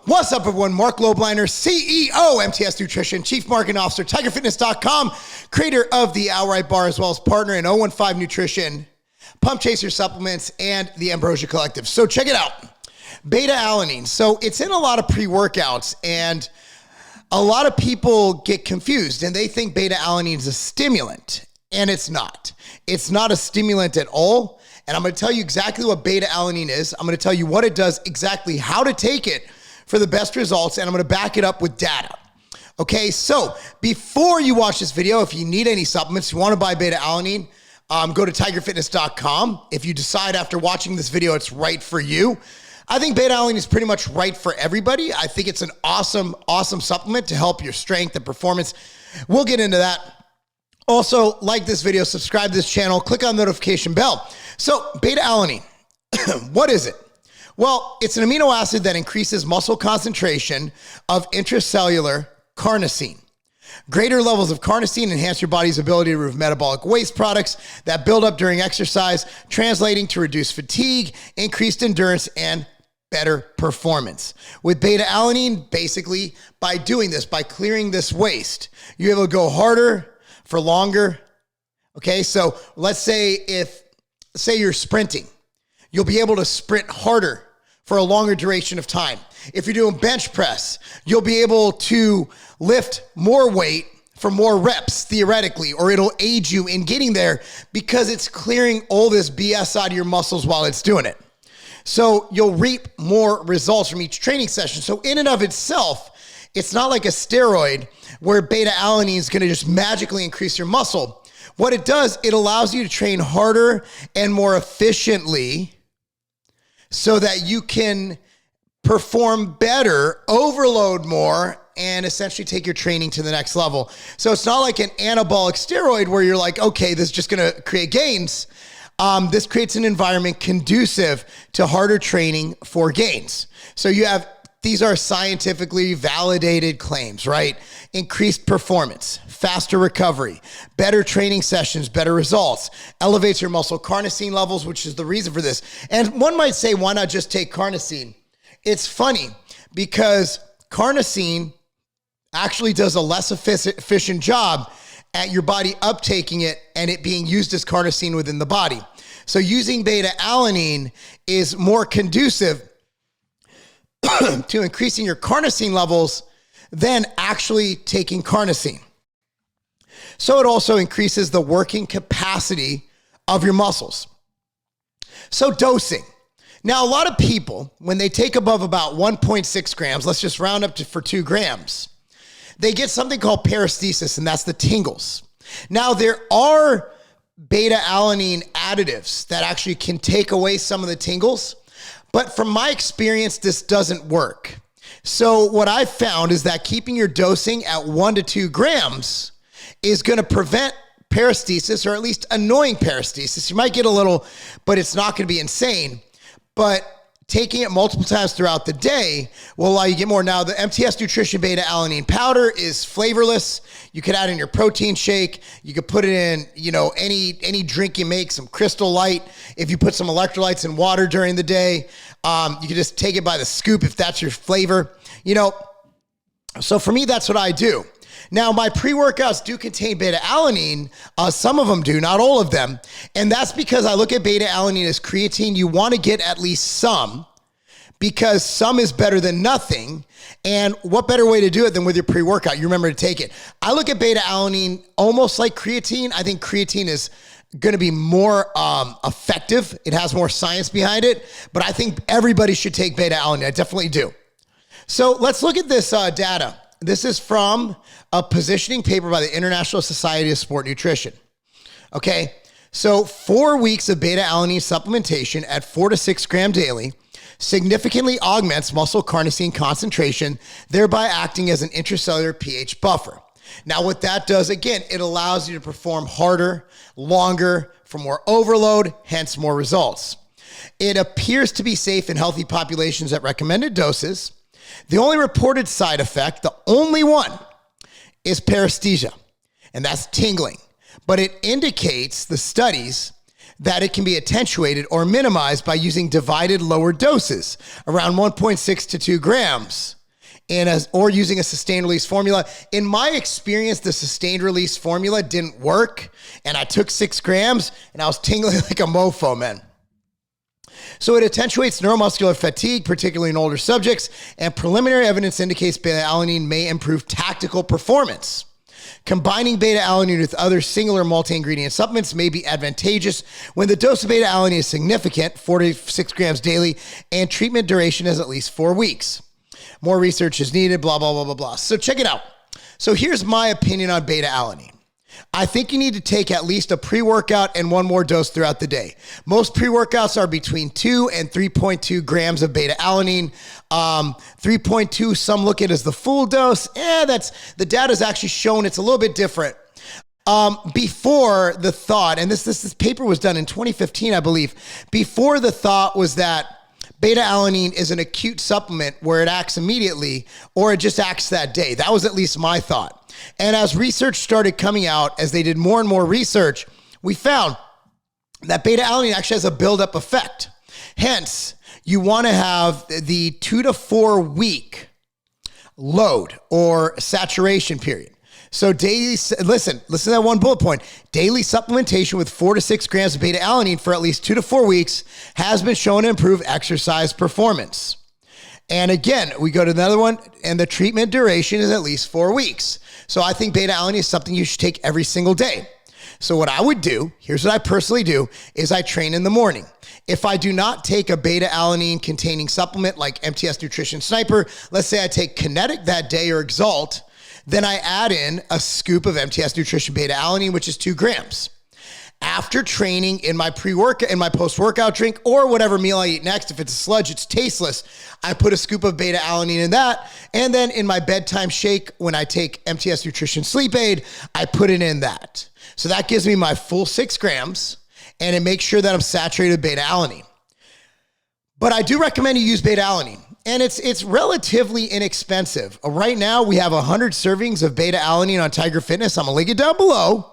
What's up, everyone? Marc Lobliner, CEO, MTS Nutrition, Chief Marketing Officer, tigerfitness.com, creator of the Outright Bar, as well as partner in 015 Nutrition, Pump Chaser Supplements, and the Ambrosia Collective. So check it out. Beta-alanine. So it's in a lot of pre-workouts, and a lot of people get confused, and they think beta-alanine is a stimulant, and it's not. It's not a stimulant at all, and I'm going to tell you exactly what beta-alanine is. I'm going to tell you what it does, exactly how to take it for the best results, and I'm going to back it up with data. Okay, so before you watch this video, if you need any supplements, you want to buy beta-alanine, go to tigerfitness.com. If you decide after watching this video it's right for you, I think beta-alanine is pretty much right for everybody. I think it's an awesome supplement to help your strength and performance. We'll get into that. Also, like this video, subscribe to this channel, click on the notification bell. So beta-alanine, what is it? Well, it's an amino acid that increases muscle concentration of intracellular carnosine. Greater levels of carnosine enhance your body's ability to remove metabolic waste products that build up during exercise, translating to reduced fatigue, increased endurance, and better performance. With beta-alanine, basically, by doing this, by clearing this waste, you're able to go harder for longer. Okay, so let's say you're sprinting, you'll be able to sprint harder for a longer duration of time. If you're doing bench press, you'll be able to lift more weight for more reps, theoretically, or it'll aid you in getting there because it's clearing all this BS out of your muscles while it's doing it. So you'll reap more results from each training session. So in and of itself, it's not like a steroid where beta-alanine is going to just magically increase your muscle. What it does, it allows you to train harder and more efficiently so that you can perform better, overload more, and essentially take your training to the next level. So it's not like an anabolic steroid where you're like, okay, this is just going to create gains. This creates an environment conducive to harder training for gains. So these are scientifically validated claims, right? Increased performance, faster recovery, better training sessions, better results, elevates your muscle carnosine levels, which is the reason for this. And one might say, why not just take carnosine? It's funny because carnosine actually does a less efficient job at your body uptaking it and it being used as carnosine within the body. So using beta-alanine is more conducive to increasing your carnosine levels than actually taking carnosine. So it also increases the working capacity of your muscles. So dosing. Now, a lot of people, when they take above about 1.6 grams, let's just round up for 2 grams, they get something called paresthesis, and that's the tingles. Now, there are beta-alanine additives that actually can take away some of the tingles, but from my experience, this doesn't work. So what I've found is that keeping your dosing at 1 to 2 grams is going to prevent paresthesis, or at least annoying paresthesis. You might get a little, but it's not going to be insane. But taking it multiple times throughout the day will allow you to get more. Now, the MTS Nutrition beta-alanine powder is flavorless. You could add in your protein shake. You could put it in, any drink you make, some Crystal Light. If you put some electrolytes in water during the day, you could just take it by the scoop if that's your flavor. So for me, that's what I do. Now, my pre-workouts do contain beta-alanine. Some of them do, not all of them. And that's because I look at beta-alanine as creatine. You want to get at least some because some is better than nothing. And what better way to do it than with your pre-workout? You remember to take it. I look at beta-alanine almost like creatine. I think creatine is going to be more effective. It has more science behind it. But I think everybody should take beta-alanine. I definitely do. So let's look at this data. This is from a positioning paper by the International Society of Sport Nutrition. Okay, so 4 weeks of beta-alanine supplementation at 4 to 6 grams daily significantly augments muscle carnosine concentration, thereby acting as an intracellular pH buffer. Now, what that does, again, it allows you to perform harder, longer, for more overload, hence more results. It appears to be safe in healthy populations at recommended doses. The only reported side effect, the only one, is paresthesia, and that's tingling. But it indicates, the studies, that it can be attenuated or minimized by using divided lower doses, around 1.6 to 2 grams. or using a sustained release formula. In my experience, the sustained release formula didn't work, and I took 6 grams and I was tingling like a mofo, man. So it attenuates neuromuscular fatigue, particularly in older subjects, and preliminary evidence indicates beta-alanine may improve tactical performance. Combining beta-alanine with other singular multi-ingredient supplements may be advantageous when the dose of beta-alanine is significant, 4 to 6 grams daily, and treatment duration is at least 4 weeks. More research is needed, blah, blah, blah, blah, blah. So check it out. So here's my opinion on beta-alanine. I think you need to take at least a pre-workout and 1 more dose throughout the day. Most pre-workouts are between 2 and 3.2 grams of beta-alanine. 3.2, some look at as the full dose. The data is actually shown it's a little bit different. Before the thought, and this paper was done in 2015, I believe. Before the thought was that beta-alanine is an acute supplement where it acts immediately or it just acts that day. That was at least my thought. And as research started coming out, as they did more and more research, we found that beta-alanine actually has a buildup effect. Hence, you want to have the 2 to 4 week load or saturation period. So listen to that one bullet point. Daily supplementation with 4 to 6 grams of beta-alanine for at least 2 to 4 weeks has been shown to improve exercise performance. And again, we go to another one, and the treatment duration is at least 4 weeks. So I think beta-alanine is something you should take every single day. So what I would do, here's what I personally do, is I train in the morning. If I do not take a beta-alanine containing supplement like MTS Nutrition Sniper, let's say I take Kinetic that day or Exalt, then I add in a scoop of MTS Nutrition beta-alanine, which is 2 grams. After training in my pre-workout, in my post-workout drink, or whatever meal I eat next, if it's a sludge, it's tasteless, I put a scoop of beta-alanine in that. And then in my bedtime shake, when I take MTS Nutrition Sleep Aid, I put it in that. So that gives me my full 6 grams, and it makes sure that I'm saturated with beta-alanine. But I do recommend you use beta-alanine, and it's relatively inexpensive. Right now, we have 100 servings of beta-alanine on Tiger Fitness. I'm going to link it down below.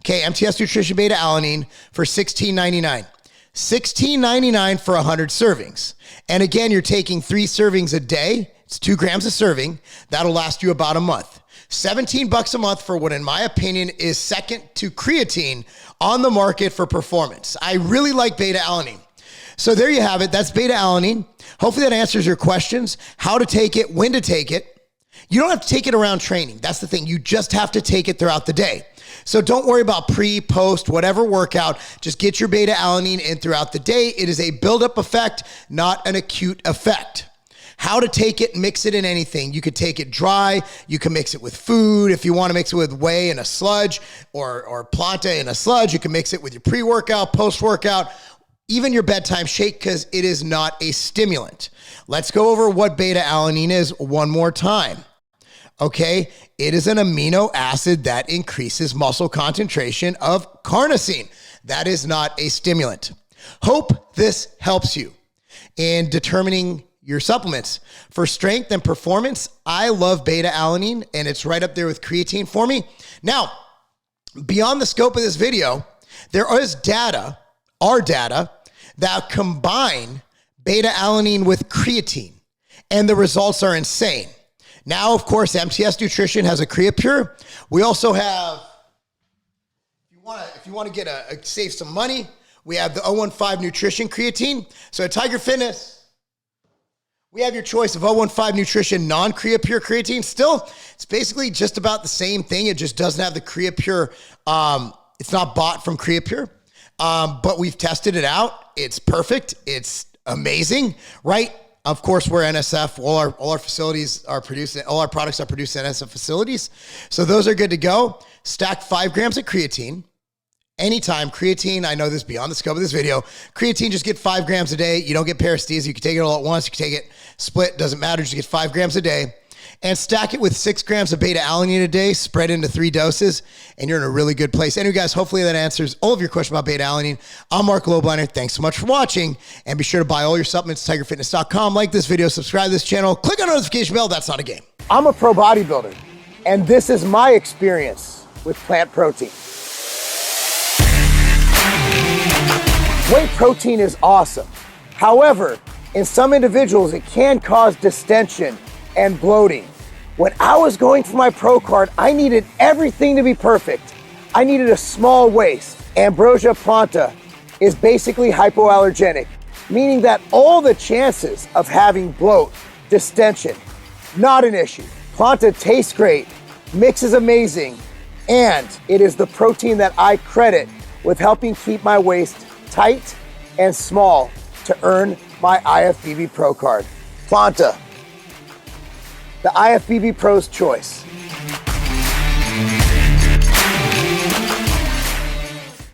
Okay, MTS Nutrition beta-alanine for $16.99. $16.99 for 100 servings. And again, you're taking 3 servings a day. It's 2 grams a serving. That'll last you about a month. $17 a month for what, in my opinion, is second to creatine on the market for performance. I really like beta-alanine. So there you have it. That's beta-alanine. Hopefully that answers your questions. How to take it, when to take it. You don't have to take it around training. That's the thing. You just have to take it throughout the day. So don't worry about pre, post, whatever workout. Just get your beta-alanine in throughout the day. It is a buildup effect, not an acute effect. How to take it, mix it in anything. You could take it dry. You can mix it with food. If you want to mix it with whey in a sludge or planta in a sludge, you can mix it with your pre-workout, post-workout, even your bedtime shake, because it is not a stimulant. Let's go over what beta-alanine is one more time. Okay, it is an amino acid that increases muscle concentration of carnosine. That is not a stimulant. Hope this helps you in determining your supplements. For strength and performance, I love beta-alanine, and it's right up there with creatine for me. Now, beyond the scope of this video, there is data that combine beta-alanine with creatine, and the results are insane. Now, of course, MTS Nutrition has a CreaPure. We also have, if you want to get save some money, we have the 015 Nutrition Creatine. So at Tiger Fitness, we have your choice of 015 Nutrition non-CreaPure creatine. Still, it's basically just about the same thing. It just doesn't have the CreaPure. It's not bought from CreaPure, but we've tested it out. It's perfect. It's amazing, right? Of course, we're NSF. All our facilities are producing, all our products are produced in NSF facilities. So those are good to go. Stack 5 grams of creatine. Anytime. Creatine, I know this beyond the scope of this video. Creatine, just get 5 grams a day. You don't get paresthesia. You can take it all at once. You can take it split. Doesn't matter. Just get 5 grams a day. And stack it with 6 grams of beta-alanine a day, spread into 3 doses, and you're in a really good place. Anyway, guys, hopefully that answers all of your questions about beta-alanine. I'm Marc Lobliner. Thanks so much for watching, and be sure to buy all your supplements at tigerfitness.com. Like this video, subscribe to this channel, click on the notification bell. That's not a game. I'm a pro bodybuilder, and this is my experience with plant protein. Whey protein is awesome. However, in some individuals, it can cause distension and bloating. When I was going for my pro card, I needed everything to be perfect. I needed a small waist. Ambrosia planta is basically hypoallergenic, meaning that all the chances of having bloat, distension, not an issue. Planta tastes great, mix is amazing, and it is the protein that I credit with helping keep my waist tight and small to earn my IFBB Pro card. Planta, the IFBB Pro's choice.